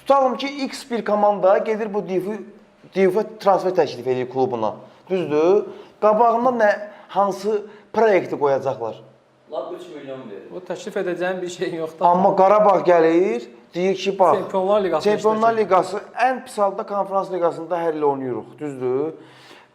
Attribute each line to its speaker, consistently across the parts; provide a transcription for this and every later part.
Speaker 1: Tutalım ki X bir komanda gedir bu DFU transfer təklif edir klubuna. Düzdür? Qabağına nə hansı proyekti qoyacaqlar?
Speaker 2: Lap 3 milyon verir.
Speaker 3: O təklif edəcəyin bir şey yoxdur.
Speaker 1: Amma Qarabağ gəlir, deyir ki, bax,
Speaker 3: Çempionlar Liqası.
Speaker 1: Çempionlar Liqası ən pis halda Konferans Liqasında hər il oynayırıq, düzdür?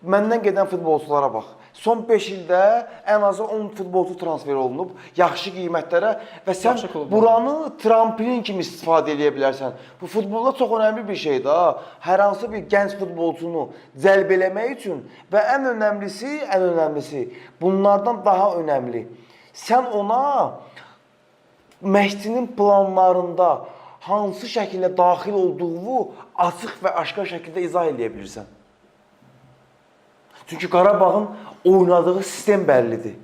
Speaker 1: Məndən gedən futbolçulara bax. Son 5 ildə ən azı 10 futbolçu transfer olunub, yaxşı qiymətlərə və sən buranı tramplin kimi istifadə edə bilərsən. Bu futbolda çox önəmli bir şeydir ha. Hər hansı bir gənc futbolçunu cəlb eləmək üçün və ən önəmlisi bunlardan daha önəmli. Sən ona məşqçinin planlarında hansı şəkildə daxil olduğu açıq və aşkar şəkildə izah edə bilirsən. Çünki Qarabağın oynadığı sistem bəllidir.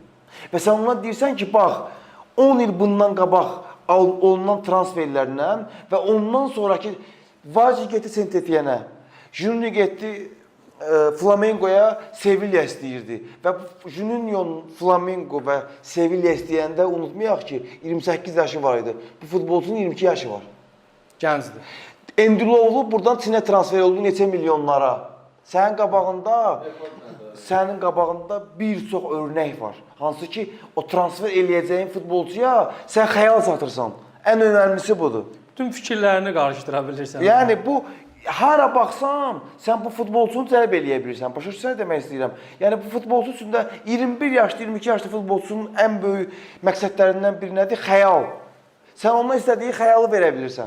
Speaker 1: Və sən ona deyirsən ki, bax, 10 il bundan qabaq olunan transferlərlə və ondan sonraki Vaci getdi Saint-Étienne, Juni getdi Flamengo'ya Sevilla istəyirdi. Və Juninho'nun Flamengo və Sevilla istəyəndə unutmayaq ki, 28 yaşı var idi. Bu futbolçunun 22 yaşı var.
Speaker 3: Gəncdir.
Speaker 1: Endiloğlu buradan Çinə transfer oldu neçə milyonlara. Sənin qabağında bir çox örnək var. Hansı ki, o transfer eləyəcəyin futbolcuya sən xəyal satırsan. Ən önəmlisi budur.
Speaker 3: Bütün fikirlərini qarışdıra bilirsən.
Speaker 1: Yəni bu, hara baxsan, sən bu futbolçunu cəlb eləyə bilirsən. Başa düşürsən demək istəyirəm. Yəni bu futbolçu üçün də 21 yaşlı, 22 yaşlı futbolçunun ən böyük məqsədlərindən biri nədir? Xəyal. Sən ona istədiyi xəyalı verə bilirsən.